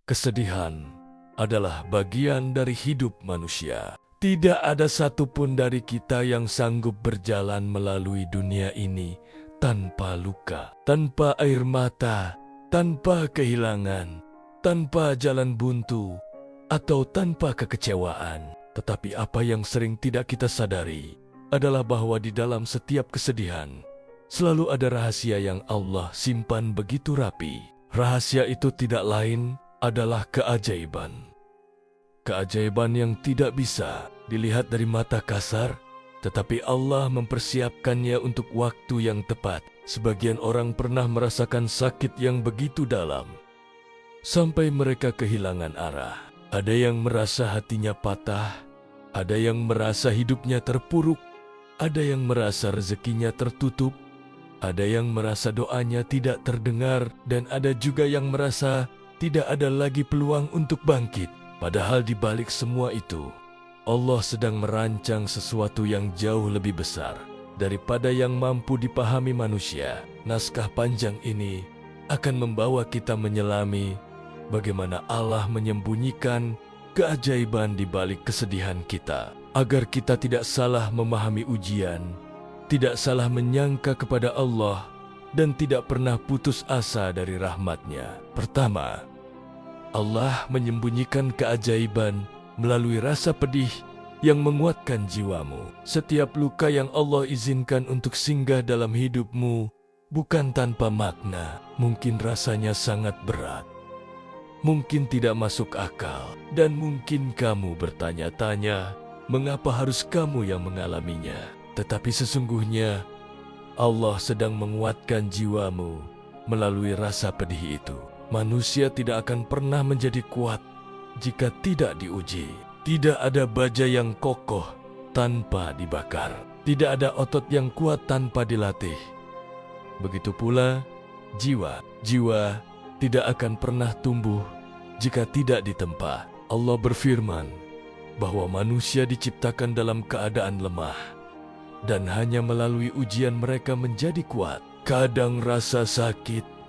Kesedihan adalah bagian dari hidup manusia. Tidak ada satupun dari kita yang sanggup berjalan melalui dunia ini tanpa luka, tanpa air mata, tanpa kehilangan, tanpa jalan buntu, atau tanpa kekecewaan. Tetapi apa yang sering tidak kita sadari adalah bahwa di dalam setiap kesedihan selalu ada rahasia yang Allah simpan begitu rapi. Rahasia itu tidak lain adalah keajaiban. Keajaiban yang tidak bisa dilihat dari mata kasar, tetapi Allah mempersiapkannya untuk waktu yang tepat. Sebagian orang pernah merasakan sakit yang begitu dalam, sampai mereka kehilangan arah. Ada yang merasa hatinya patah, ada yang merasa hidupnya terpuruk, ada yang merasa rezekinya tertutup, ada yang merasa doanya tidak terdengar, dan ada juga yang merasa tidak ada lagi peluang untuk bangkit. Padahal di balik semua itu, Allah sedang merancang sesuatu yang jauh lebih besar daripada yang mampu dipahami manusia. Naskah panjang ini akan membawa kita menyelami bagaimana Allah menyembunyikan keajaiban di balik kesedihan kita, agar kita tidak salah memahami ujian, tidak salah menyangka kepada Allah, dan tidak pernah putus asa dari rahmat-Nya. Pertama, Allah menyembunyikan keajaiban melalui rasa pedih yang menguatkan jiwamu. Setiap luka yang Allah izinkan untuk singgah dalam hidupmu bukan tanpa makna. Mungkin rasanya sangat berat, mungkin tidak masuk akal, dan mungkin kamu bertanya-tanya, mengapa harus kamu yang mengalaminya? Tetapi sesungguhnya Allah sedang menguatkan jiwamu melalui rasa pedih itu. Manusia tidak akan pernah menjadi kuat jika tidak diuji. Tidak ada baja yang kokoh tanpa dibakar. Tidak ada otot yang kuat tanpa dilatih. Begitu pula jiwa. Jiwa tidak akan pernah tumbuh jika tidak ditempa. Allah berfirman bahwa manusia diciptakan dalam keadaan lemah, dan hanya melalui ujian mereka menjadi kuat. Kadang rasa sakit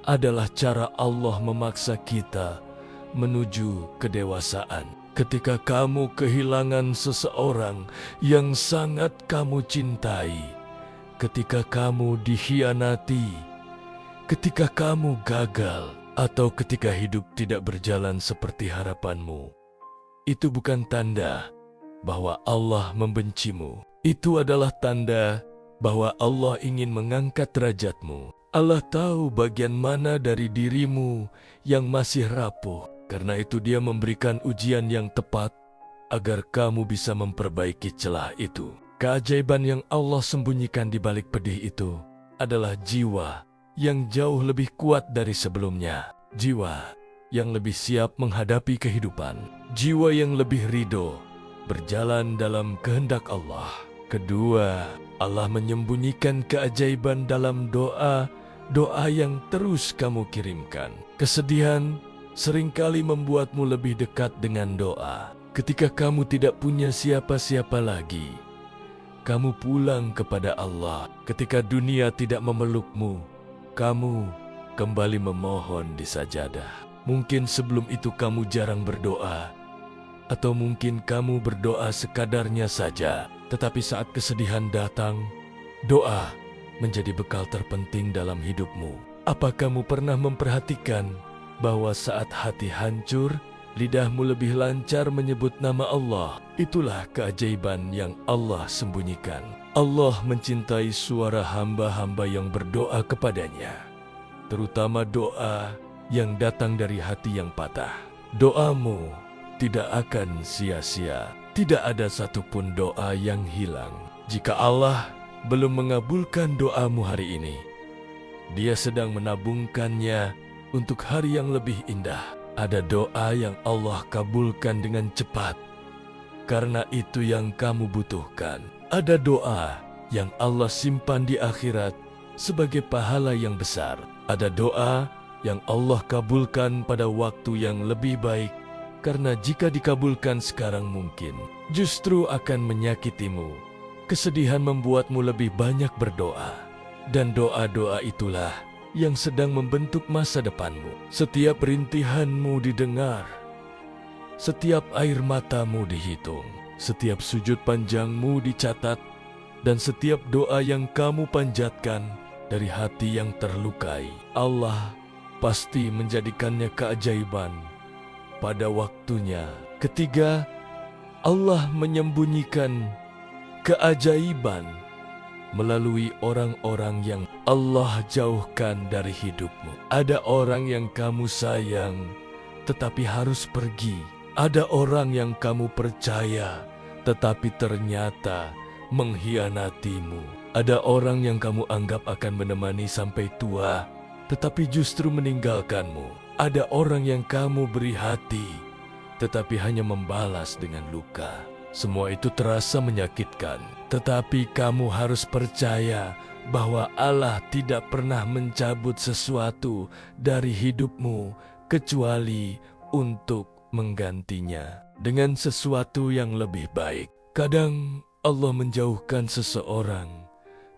adalah cara Allah memaksa kita menuju kedewasaan. Ketika kamu kehilangan seseorang yang sangat kamu cintai, ketika kamu dikhianati, ketika kamu gagal, atau ketika hidup tidak berjalan seperti harapanmu, itu bukan tanda bahwa Allah membencimu. Itu adalah tanda bahwa Allah ingin mengangkat derajatmu. Allah tahu bagian mana dari dirimu yang masih rapuh. Karena itu Dia memberikan ujian yang tepat agar kamu bisa memperbaiki celah itu. Keajaiban yang Allah sembunyikan di balik pedih itu adalah jiwa yang jauh lebih kuat dari sebelumnya. Jiwa yang lebih siap menghadapi kehidupan. Jiwa yang lebih ridho berjalan dalam kehendak Allah. Kedua, Allah menyembunyikan keajaiban dalam doa yang terus kamu kirimkan. Kesedihan seringkali membuatmu lebih dekat dengan doa. Ketika kamu tidak punya siapa-siapa lagi, kamu pulang kepada Allah. Ketika dunia tidak memelukmu, kamu kembali memohon di sajadah. Mungkin sebelum itu kamu jarang berdoa, atau mungkin kamu berdoa sekadarnya saja. Tetapi saat kesedihan datang, doa menjadi bekal terpenting dalam hidupmu. Apa kamu pernah memperhatikan bahwa saat hati hancur, lidahmu lebih lancar menyebut nama Allah? Itulah keajaiban yang Allah sembunyikan. Allah mencintai suara hamba-hamba yang berdoa kepadanya, terutama doa yang datang dari hati yang patah. Doamu tidak akan sia-sia. Tidak ada satupun doa yang hilang. Jika Allah belum mengabulkan doamu hari ini, Dia sedang menabungkannya untuk hari yang lebih indah. Ada doa yang Allah kabulkan dengan cepat, karena itu yang kamu butuhkan. Ada doa yang Allah simpan di akhirat sebagai pahala yang besar. Ada doa yang Allah kabulkan pada waktu yang lebih baik, karena jika dikabulkan sekarang mungkin justru akan menyakitimu. Kesedihan membuatmu lebih banyak berdoa, dan doa-doa itulah yang sedang membentuk masa depanmu. Setiap rintihanmu didengar, setiap air matamu dihitung, setiap sujud panjangmu dicatat, dan setiap doa yang kamu panjatkan dari hati yang terlukai, Allah pasti menjadikannya keajaiban pada waktunya. Ketiga, Allah menyembunyikan keajaiban melalui orang-orang yang Allah jauhkan dari hidupmu. Ada orang yang kamu sayang tetapi harus pergi. Ada orang yang kamu percaya tetapi ternyata mengkhianatimu. Ada orang yang kamu anggap akan menemani sampai tua tetapi justru meninggalkanmu. Ada orang yang kamu beri hati tetapi hanya membalas dengan luka. Semua itu terasa menyakitkan, tetapi kamu harus percaya bahwa Allah tidak pernah mencabut sesuatu dari hidupmu kecuali untuk menggantinya dengan sesuatu yang lebih baik. Kadang Allah menjauhkan seseorang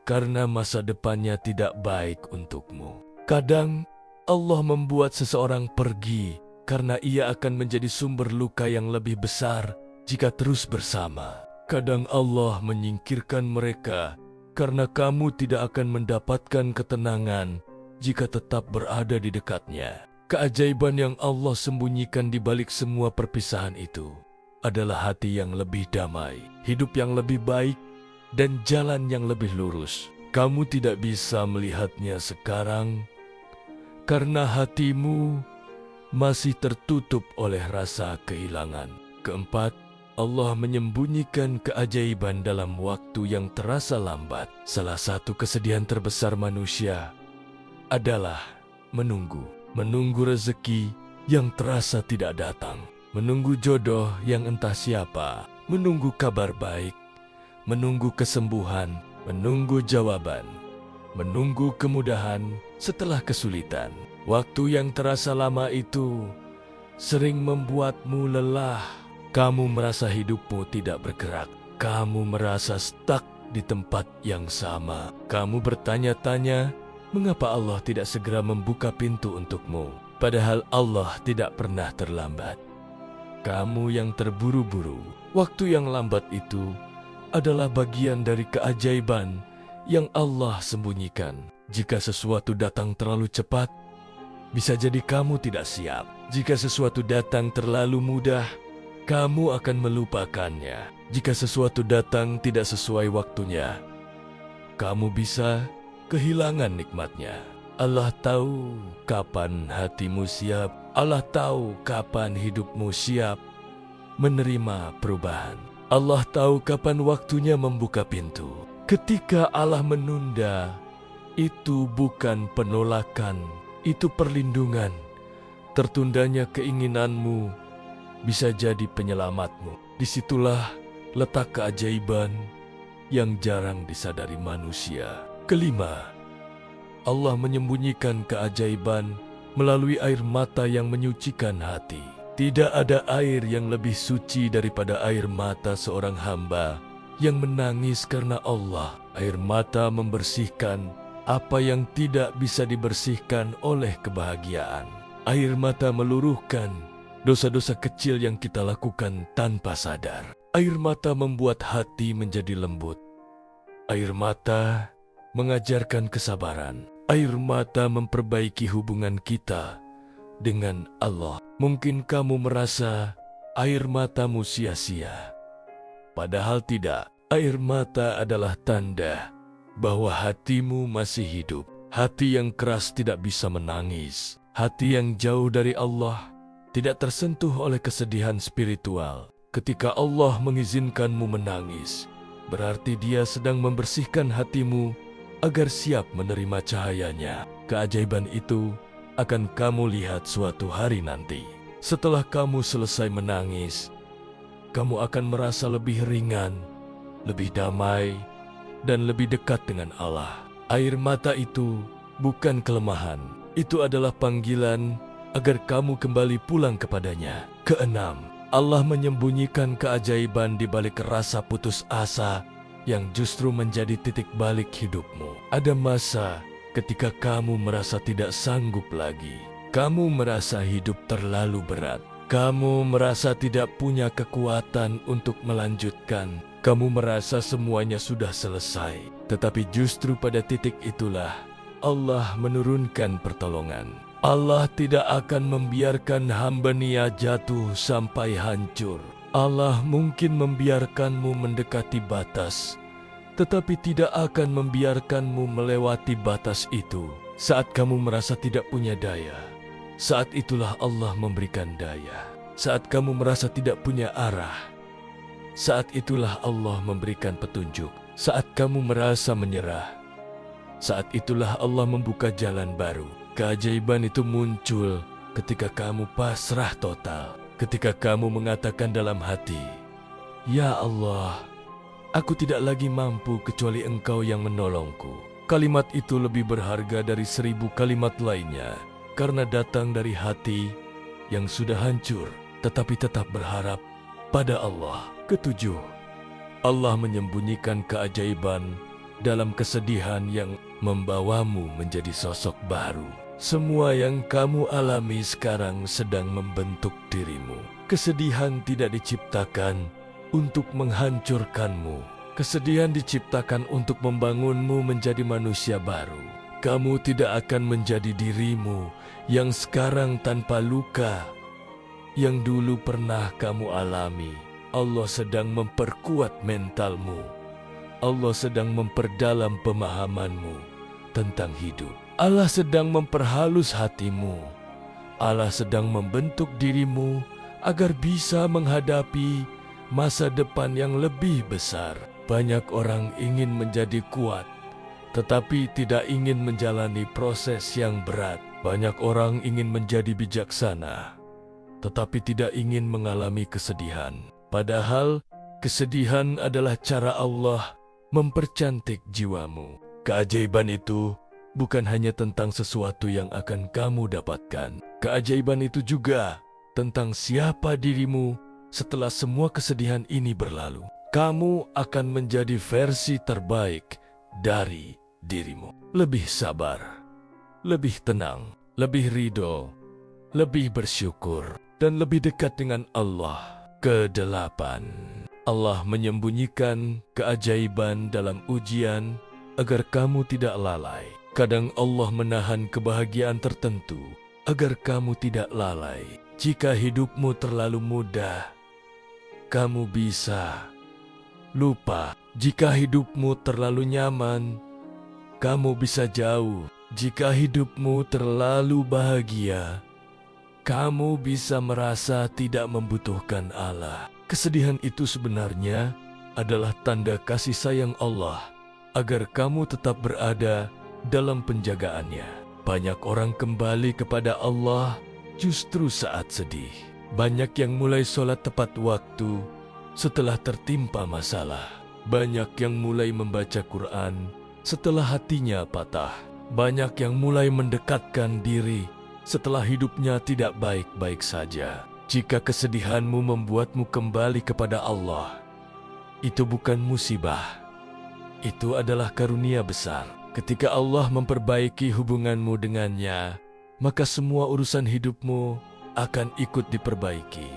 karena masa depannya tidak baik untukmu. Kadang Allah membuat seseorang pergi karena ia akan menjadi sumber luka yang lebih besar jika terus bersama. Kadang Allah menyingkirkan mereka karena kamu tidak akan mendapatkan ketenangan jika tetap berada di dekatnya. Keajaiban yang Allah sembunyikan di balik semua perpisahan itu adalah hati yang lebih damai, hidup yang lebih baik, dan jalan yang lebih lurus. Kamu tidak bisa melihatnya sekarang karena hatimu masih tertutup oleh rasa kehilangan. Keempat, Allah menyembunyikan keajaiban dalam waktu yang terasa lambat. Salah satu kesedihan terbesar manusia adalah menunggu. Menunggu rezeki yang terasa tidak datang. Menunggu jodoh yang entah siapa. Menunggu kabar baik. Menunggu kesembuhan. Menunggu jawaban. Menunggu kemudahan setelah kesulitan. Waktu yang terasa lama itu sering membuatmu lelah. Kamu merasa hidupmu tidak bergerak. Kamu merasa stuck di tempat yang sama. Kamu bertanya-tanya, mengapa Allah tidak segera membuka pintu untukmu? Padahal Allah tidak pernah terlambat. Kamu yang terburu-buru. Waktu yang lambat itu adalah bagian dari keajaiban yang Allah sembunyikan. Jika sesuatu datang terlalu cepat, bisa jadi kamu tidak siap. Jika sesuatu datang terlalu mudah, kamu akan melupakannya. Jika sesuatu datang tidak sesuai waktunya, kamu bisa kehilangan nikmatnya. Allah tahu kapan hatimu siap. Allah tahu kapan hidupmu siap menerima perubahan. Allah tahu kapan waktunya membuka pintu. Ketika Allah menunda, itu bukan penolakan, itu perlindungan. Tertundanya keinginanmu bisa jadi penyelamatmu. Disitulah letak keajaiban yang jarang disadari manusia. Kelima, Allah menyembunyikan keajaiban melalui air mata yang menyucikan hati. Tidak ada air yang lebih suci daripada air mata seorang hamba yang menangis karena Allah. Air mata membersihkan apa yang tidak bisa dibersihkan oleh kebahagiaan. Air mata meluruhkan dosa-dosa kecil yang kita lakukan tanpa sadar. Air mata membuat hati menjadi lembut. Air mata mengajarkan kesabaran. Air mata memperbaiki hubungan kita dengan Allah. Mungkin kamu merasa air matamu sia-sia. Padahal tidak. Air mata adalah tanda bahwa hatimu masih hidup. Hati yang keras tidak bisa menangis. Hati yang jauh dari Allah tidak tersentuh oleh kesedihan spiritual. Ketika Allah mengizinkanmu menangis, berarti Dia sedang membersihkan hatimu agar siap menerima cahayanya. Keajaiban itu akan kamu lihat suatu hari nanti. Setelah kamu selesai menangis, kamu akan merasa lebih ringan, lebih damai, dan lebih dekat dengan Allah. Air mata itu bukan kelemahan. Itu adalah panggilan agar kamu kembali pulang kepadanya. Keenam, Allah menyembunyikan keajaiban di balik rasa putus asa yang justru menjadi titik balik hidupmu. Ada masa ketika kamu merasa tidak sanggup lagi. Kamu merasa hidup terlalu berat. Kamu merasa tidak punya kekuatan untuk melanjutkan. Kamu merasa semuanya sudah selesai. Tetapi justru pada titik itulah Allah menurunkan pertolongan. Allah tidak akan membiarkan hamba-Nya jatuh sampai hancur. Allah mungkin membiarkanmu mendekati batas, tetapi tidak akan membiarkanmu melewati batas itu. Saat kamu merasa tidak punya daya, saat itulah Allah memberikan daya. Saat kamu merasa tidak punya arah, saat itulah Allah memberikan petunjuk. Saat kamu merasa menyerah, saat itulah Allah membuka jalan baru. Keajaiban itu muncul ketika kamu pasrah total. Ketika kamu mengatakan dalam hati, "Ya Allah, aku tidak lagi mampu kecuali Engkau yang menolongku." Kalimat itu lebih berharga dari 1000 kalimat lainnya karena datang dari hati yang sudah hancur tetapi tetap berharap pada Allah. Ketujuh, Allah menyembunyikan keajaiban dalam kesedihan yang membawamu menjadi sosok baru. Semua yang kamu alami sekarang sedang membentuk dirimu. Kesedihan tidak diciptakan untuk menghancurkanmu. Kesedihan diciptakan untuk membangunmu menjadi manusia baru. Kamu tidak akan menjadi dirimu yang sekarang tanpa luka, yang dulu pernah kamu alami. Allah sedang memperkuat mentalmu. Allah sedang memperdalam pemahamanmu tentang hidup. Allah sedang memperhalus hatimu. Allah sedang membentuk dirimu agar bisa menghadapi masa depan yang lebih besar. Banyak orang ingin menjadi kuat, tetapi tidak ingin menjalani proses yang berat. Banyak orang ingin menjadi bijaksana, tetapi tidak ingin mengalami kesedihan. Padahal kesedihan adalah cara Allah mempercantik jiwamu. Keajaiban itu bukan hanya tentang sesuatu yang akan kamu dapatkan. Keajaiban itu juga tentang siapa dirimu setelah semua kesedihan ini berlalu. Kamu akan menjadi versi terbaik dari dirimu. Lebih sabar, lebih tenang, lebih ridho, lebih bersyukur, dan lebih dekat dengan Allah. Kedelapan, Allah menyembunyikan keajaiban dalam ujian agar kamu tidak lalai. Kadang Allah menahan kebahagiaan tertentu agar kamu tidak lalai. Jika hidupmu terlalu mudah, kamu bisa lupa. Jika hidupmu terlalu nyaman, kamu bisa jauh. Jika hidupmu terlalu bahagia, kamu bisa merasa tidak membutuhkan Allah. Kesedihan itu sebenarnya adalah tanda kasih sayang Allah agar kamu tetap berada dalam penjagaannya. Banyak orang kembali kepada Allah justru saat sedih. Banyak yang mulai sholat tepat waktu setelah tertimpa masalah. Banyak yang mulai membaca Quran setelah hatinya patah. Banyak yang mulai mendekatkan diri setelah hidupnya tidak baik-baik saja. Jika kesedihanmu membuatmu kembali kepada Allah, itu bukan musibah. Itu adalah karunia besar. Ketika Allah memperbaiki hubunganmu dengannya, maka semua urusan hidupmu akan ikut diperbaiki.